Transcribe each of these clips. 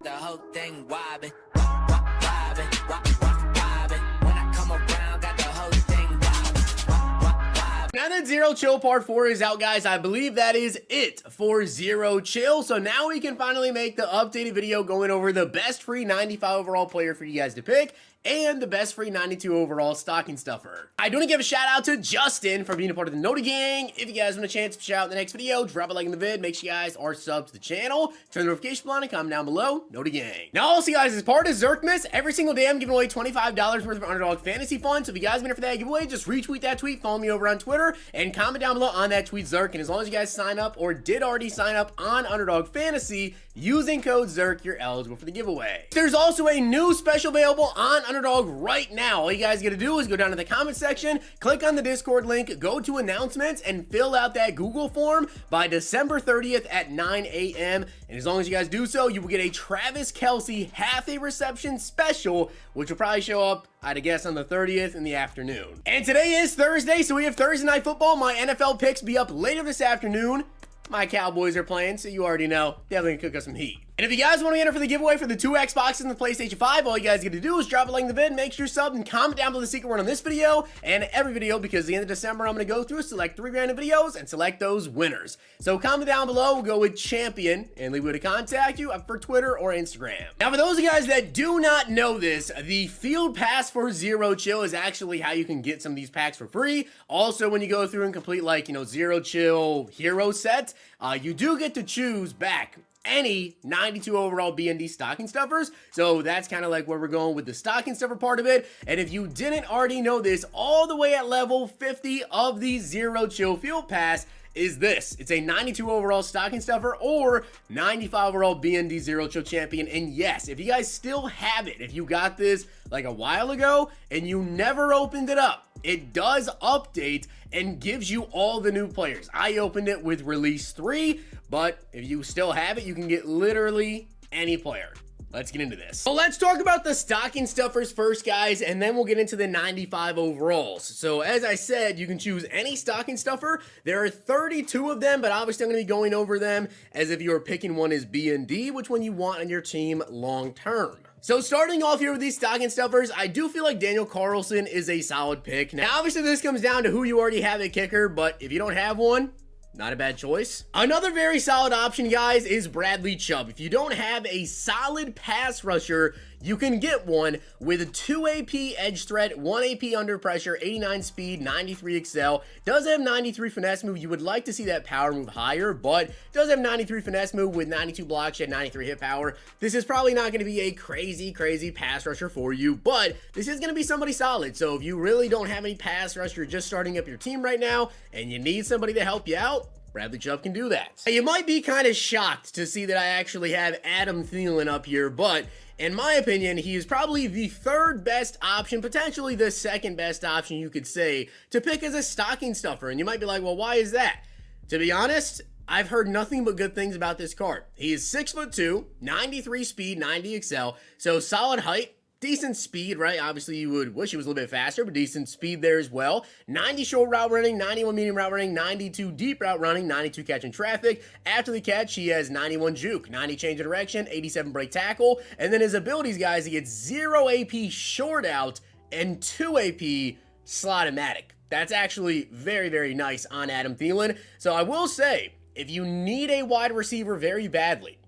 the whole thing wobbin', wobbin', wobbin'. When I come around, got the whole thing wobbin'. Now that Zero Chill Part 4 is out, guys, I believe that is it for Zero Chill. So now we can finally make the updated video going over the best free 95 overall player for you guys to pick and the best free 92 overall stocking stuffer. I do want to give a shout out to Justin for being a part of the Noti Gang. If you guys want a chance to shout out in the next video, drop a like in the vid. Make sure you guys are subbed to the channel. Turn the notification bell on and comment down below. Noti Gang. Now also, guys, as part of Zirksee, every single day I'm giving away $25 worth of Underdog Fantasy Fund. So if you guys been here for that giveaway, just retweet that tweet, follow me over on Twitter, and comment down below on that tweet Zirk. And as long as you guys sign up or did already sign up on Underdog Fantasy using code Zirk, you're eligible for the giveaway. There's also a new special available on Underdog right now. All you guys gotta do is go down to the comment section, click on the Discord link, go to announcements, and fill out that Google form by December 30th at 9 a.m. And as long as you guys do so, you will get a Travis Kelce half a reception special, which will probably show up, I'd guess, on the 30th in the afternoon. And today is Thursday, so we have Thursday Night Football. My NFL picks be up later this afternoon. My Cowboys are playing, so you already know. Definitely gonna cook us some heat. And if you guys want to enter for the giveaway for the 2 Xboxes and the PlayStation 5, all you guys get to do is drop a like in the vid, make sure you're subbed, and comment down below the secret word on this video and every video, because at the end of December, I'm going to go through, select 3 random videos, and select those winners. So comment down below, we'll go with champion, and leave a way to contact you for Twitter or Instagram. Now, for those of you guys that do not know this, the Field Pass for Zero Chill is actually how you can get some of these packs for free. Also, when you go through and complete, like, Zero Chill hero set, you do get to choose back any 92 overall BND stocking stuffers. So that's kind of like where we're going with the stocking stuffer part of it. And if you didn't already know this, all the way at level 50 of the Zero Chill Field Pass is this. It's a 92 overall stocking stuffer or 95 overall BND Zero Chill champion. And yes, if you guys still have it, if you got this like a while ago and you never opened it up, it does update and gives you all the new players. I opened it with release 3, but if you still have it, you can get literally any player. Let's get into this. So let's talk about the stocking stuffers first, guys, and then we'll get into the 95 overalls. So as I said, you can choose any stocking stuffer. There are 32 of them, but obviously I'm going to be going over them as if you were picking one as BND, which one you want on your team long term. So starting off here with these stocking stuffers, I do feel like Daniel Carlson is a solid pick. Now, obviously this comes down to who you already have at kicker, but if you don't have one, not a bad choice. Another very solid option, guys, is Bradley Chubb. If you don't have a solid pass rusher, you can get one with 2 AP edge threat, 1 AP under pressure, 89 speed, 93 excel. Does have 93 finesse move. You would like to see that power move higher, but does have 93 finesse move with 92 block shed, 93 hit power. This is probably not going to be a crazy pass rusher for you, but this is going to be somebody solid. So if you really don't have any pass rush, you're just starting up your team right now, and you need somebody to help you out, Bradley Chubb can do that. You might be kind of shocked to see that I actually have Adam Thielen up here, but in my opinion, he is probably the 3rd best option, potentially the 2nd best option you could say, to pick as a stocking stuffer. And you might be like, well, why is that? To be honest, I've heard nothing but good things about this card. He is 6'2", 93 speed, 90 excel, so solid height. Decent speed, right? Obviously, you would wish he was a little bit faster, but decent speed there as well. 90 short route running, 91 medium route running, 92 deep route running, 92 catch in traffic. After the catch, he has 91 juke, 90 change of direction, 87 break tackle. And then his abilities, guys, he gets 0 AP short out and 2 AP slot-o-matic. That's actually very, very nice on Adam Thielen. So I will say, if you need a wide receiver very badly,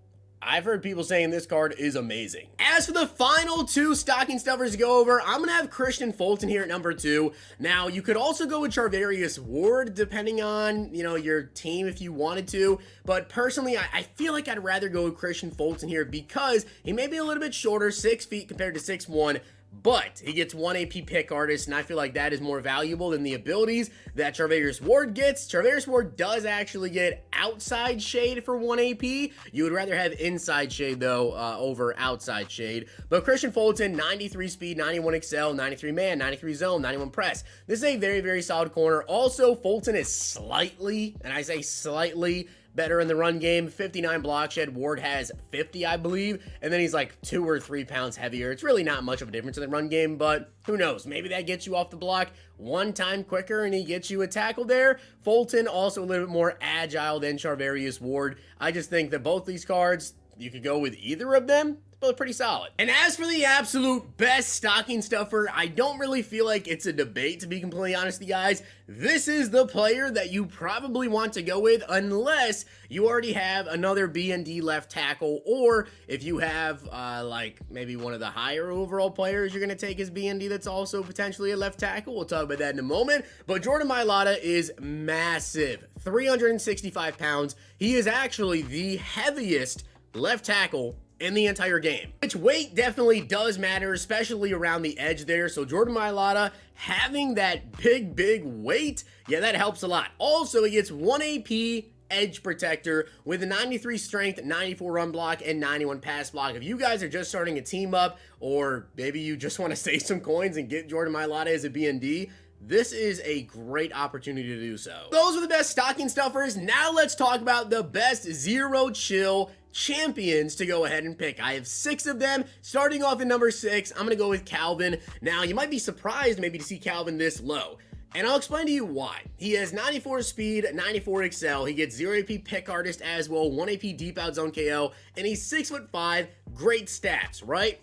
I've heard people saying this card is amazing. As for the final 2 stocking stuffers to go over, I'm going to have Christian Fulton here at number 2. Now, you could also go with Charvarius Ward, depending on, your team if you wanted to. But personally, I feel like I'd rather go with Christian Fulton here because he may be a little bit shorter, 6 feet compared to 6'1", but he gets 1 AP pick artist, and I feel like that is more valuable than the abilities that Charvarius Ward gets. Charvarius Ward does actually get outside shade for 1 AP. You would rather have inside shade, though, over outside shade. But Christian Fulton, 93 speed, 91 excel, 93 man, 93 zone, 91 press. This is a very, very solid corner. Also, Fulton is slightly, and I say slightly, better in the run game. 59 block shed. Ward has 50, I believe. And then he's like 2 or 3 pounds heavier. It's really not much of a difference in the run game, but who knows? Maybe that gets you off the block 1 time quicker and he gets you a tackle there. Fulton also a little bit more agile than Charvarius Ward. I just think that both these cards, you could go with either of them. both pretty solid. And as for the absolute best stocking stuffer, I don't really feel like it's a debate, to be completely honest with you guys. This is the player that you probably want to go with unless you already have another B&D left tackle, or if you have like maybe one of the higher overall players you're going to take as B&D that's also potentially a left tackle. We'll talk about that in a moment. But Jordan Mailata is massive, 365 pounds. He is actually the heaviest left tackle in the entire game, which weight definitely does matter, especially around the edge there. So Jordan Mailata having that big weight, yeah, that helps a lot. Also, he gets 1 AP edge protector with a 93 strength, 94 run block, and 91 pass block. If you guys are just starting a team up, or maybe you just want to save some coins and get Jordan Mailata as a B&D, this is a great opportunity to do so. Those are the best stocking stuffers. Now let's talk about the best zero chill champions to go ahead and pick. I have 6 of them. Starting off at number 6, I'm going to go with Calvin. Now, you might be surprised maybe to see Calvin this low, and I'll explain to you why. He has 94 speed, 94 excel. He gets 0 AP pick artist as well, 1 AP deep out zone KO, and he's 6'5". Great stats, right?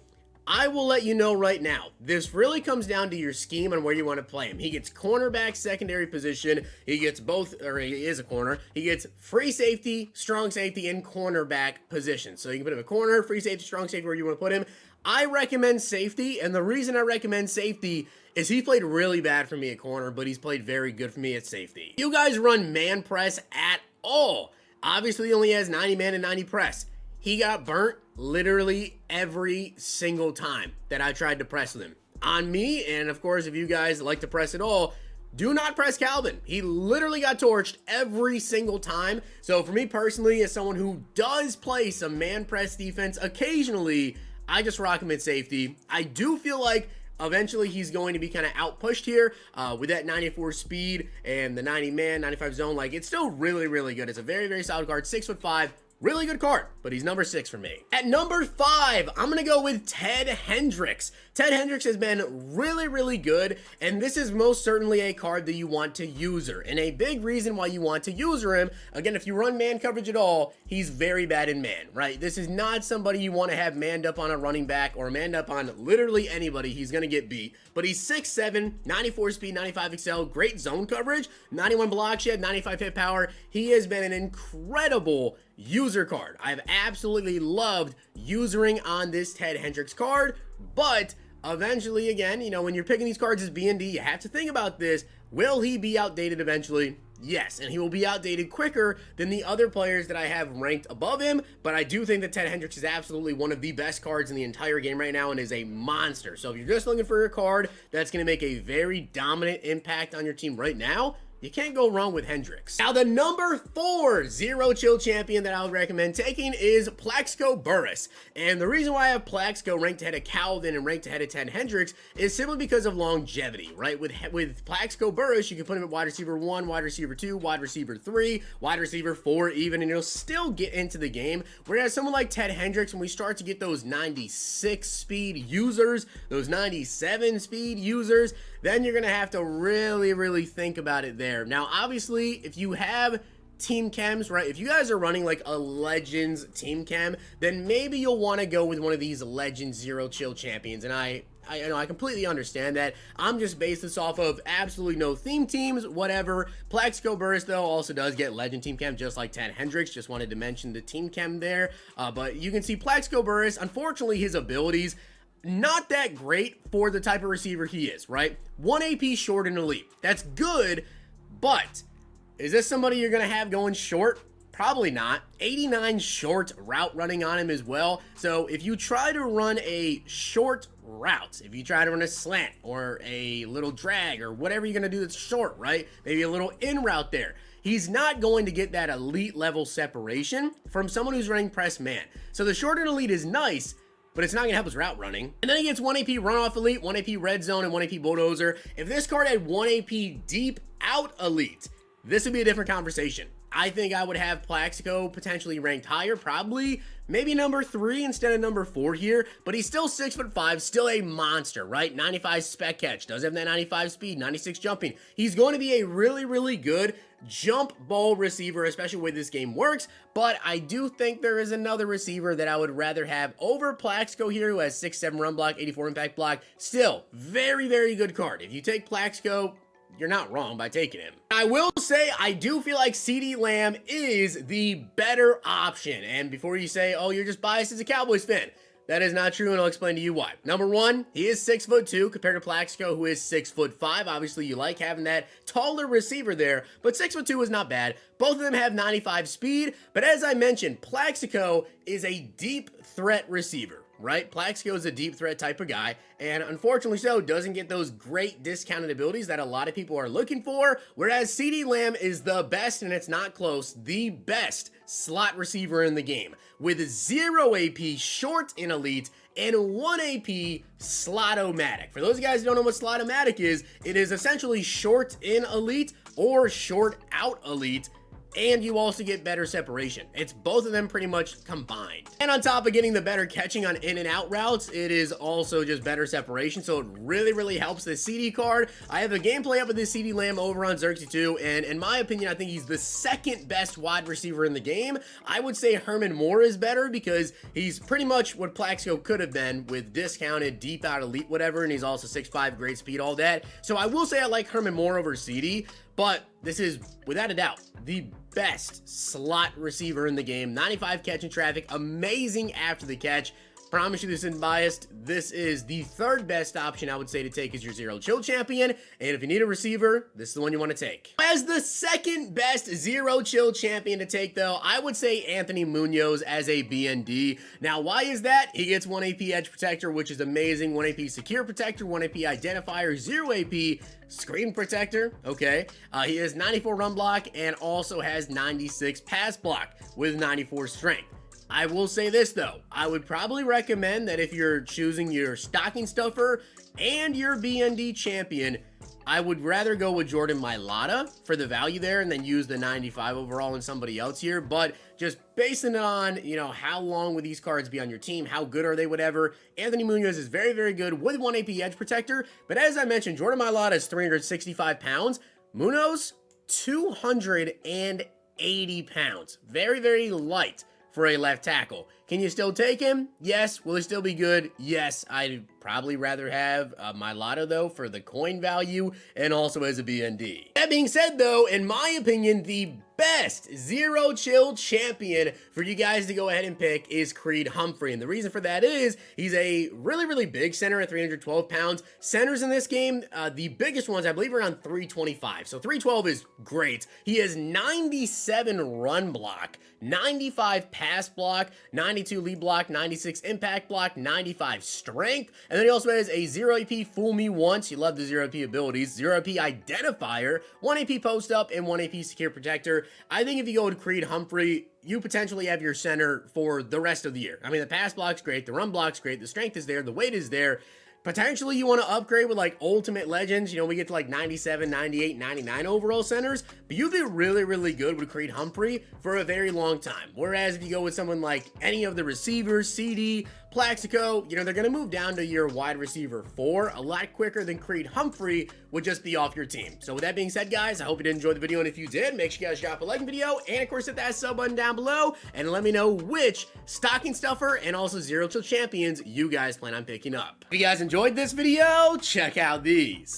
I will let you know right now, this really comes down to your scheme and where you want to play him. He gets cornerback, secondary position. He gets both, or he is a corner. He gets free safety, strong safety, and cornerback position. So you can put him a corner, free safety, strong safety, where you want to put him. I recommend safety, and the reason I recommend safety is he played really bad for me at corner, but he's played very good for me at safety. You guys run man press at all. Obviously, he only has 90 man and 90 press. He got burnt literally every single time that I tried to press with him. On me, and of course, if you guys like to press at all, do not press Calvin. He literally got torched every single time. So for me personally, as someone who does play some man press defense occasionally, I just rock him at safety. I do feel like eventually he's going to be kind of outpushed here with that 94 speed and the 90 man, 95 zone. Like, it's still really good. It's a very solid card, 6'5". Really good card, but he's number 6 for me. At number 5, I'm going to go with Ted Hendricks. Ted Hendricks has been really good, and this is most certainly a card that you want to user. And a big reason why you want to user him, again, if you run man coverage at all, he's very bad in man, right? This is not somebody you want to have manned up on a running back or manned up on literally anybody. He's going to get beat. But he's 6'7", 94 speed, 95 excel, great zone coverage, 91 block shed, 95 hit power. He has been an incredible user card. I've absolutely loved usering on this Ted Hendricks card, but eventually, again, you know, when you're picking these cards as B&D, you have to think about this. Will he be outdated eventually? Yes, and he will be outdated quicker than the other players that I have ranked above him, but I do think that Ted Hendricks is absolutely one of the best cards in the entire game right now and is a monster. So if you're just looking for a card that's going to make a very dominant impact on your team right now, you can't go wrong with Hendricks. Now, the number 4 zero chill champion that I would recommend taking is Plaxico Burress. And the reason why I have Plaxico ranked ahead of Calvin and ranked ahead of Ted Hendricks is simply because of longevity, right? With Plaxico Burress, you can put him at wide receiver 1, wide receiver 2, wide receiver 3, wide receiver 4 even, and you'll still get into the game. Whereas someone like Ted Hendricks, when we start to get those 96 speed users, those 97 speed users, then you're going to have to really think about it there. Now, obviously, if you have team chems, right, if you guys are running like a Legends team chem, then maybe you'll want to go with one of these Legends zero chill champions. And I know I completely understand that. I'm just based this off of absolutely no theme teams, whatever. Plaxico Burress, though, also does get Legend team chem, just like Ted Hendricks. Just wanted to mention the team chem there. But you can see Plaxico Burress, unfortunately, his abilities, not that great for the type of receiver he is, right? 1 AP short and elite. That's good, but is this somebody you're going to have going short? Probably not. 89 short route running on him as well. So if you try to run a short route, if you try to run a slant or a little drag or whatever you're going to do that's short, right? Maybe a little in route there. He's not going to get that elite level separation from someone who's running press man. So the short and elite is nice, but it's not going to help his route running. And then he gets 1 AP runoff elite, 1 AP red zone, and 1 AP bulldozer. If this card had 1 AP deep out elite, this would be a different conversation. I think I would have Plaxico potentially ranked higher, probably maybe number 3 instead of number 4 here, but he's still 6'5", still a monster, right? 95 spec catch, does have that 95 speed, 96 jumping. He's going to be a really good jump ball receiver, especially the way this game works, but I do think there is another receiver that I would rather have over Plaxico here, who has 6'7" run block, 84 impact block. Still, very good card. If you take Plaxico, you're not wrong by taking him. I will say, I do feel like CeeDee Lamb is the better option. And before you say, oh, you're just biased as a Cowboys fan, that is not true, and I'll explain to you why. Number 1, he is 6'2", compared to Plaxico, who is 6'5". Obviously, you like having that taller receiver there, but 6'2" is not bad. Both of them have 95 speed, but as I mentioned, Plaxico is a deep threat receiver, right? Plaxico is a deep threat type of guy, and unfortunately so, doesn't get those great discounted abilities that a lot of people are looking for, whereas CeeDee Lamb is the best, and it's not close, the best slot receiver in the game, with 0 AP short in Elite and 1 AP slot-o-matic. For those guys who don't know what slot-o-matic is, it is essentially short in Elite or short out Elite, and you also get better separation. It's both of them pretty much combined. And on top of getting the better catching on in and out routes, it is also just better separation, so it really helps the CD card. I have a gameplay up with this CeeDee Lamb over on Zirksee 2, and in my opinion, I think he's the second best wide receiver in the game. I would say Herman Moore is better because he's pretty much what Plaxico could have been with discounted, deep out elite, whatever, and he's also 6'5", great speed, all that. So I will say I like Herman Moore over CeeDee, but this is, without a doubt, the best slot receiver in the game. 95 catch in traffic, amazing after the catch. Promise you this isn't biased. This is the third best option I would say to take as your Zero Chill champion. And if you need a receiver, this is the one you want to take. As the second best Zero Chill champion to take though, I would say Anthony Munoz as a BND. Now why is that? He gets 1 AP Edge Protector, which is amazing. 1 AP Secure Protector, 1 AP Identifier, 0 AP Screen Protector, okay. He has 94 Run Block and also has 96 Pass Block with 94 Strength. I will say this though, I would probably recommend that if you're choosing your stocking stuffer and your BND champion, I would rather go with Jordan Mailata for the value there and then use the 95 overall in somebody else here. But just basing it on, you know, how long would these cards be on your team, how good are they, whatever, Anthony Munoz is very good with 1 AP Edge Protector. But as I mentioned, Jordan Mailata is 365 pounds. Munoz, 280 pounds. Very light for a left tackle. Can you still take him? Yes. Will he still be good? Yes. I'd probably rather have Mailata though for the coin value and also as a BND. That being said though, in my opinion, the best Zero Chill champion for you guys to go ahead and pick is Creed Humphrey. And the reason for that is he's a really big center at 312 pounds. Centers in this game, the biggest ones I believe are around 325. So 312 is great. He has 97 run block, 95 pass block, 92 lead block, 96 impact block, 95 strength. And then he also has a 0 AP Fool Me Once. You love the 0 AP abilities. 0 AP Identifier, 1 AP Post Up, and 1 AP Secure Protector. I think if you go with Creed Humphrey, you potentially have your center for the rest of the year. I mean, the pass block's great, the run block's great, the strength is there, the weight is there. Potentially you want to upgrade with like Ultimate Legends. You know, we get to like 97, 98, 99 overall centers, but you'll be really good with Creed Humphrey for a very long time. Whereas if you go with someone like any of the receivers, CD, Plaxico, you know, they're going to move down to your wide receiver 4 a lot quicker than Creed Humphrey would just be off your team. So with that being said, guys, I hope you did enjoy the video, and if you did, make sure you guys drop a like video, and of course hit that sub button down below, and let me know which stocking stuffer and also Zero Chill champions you guys plan on picking up. If you guys enjoyed this video, check out these.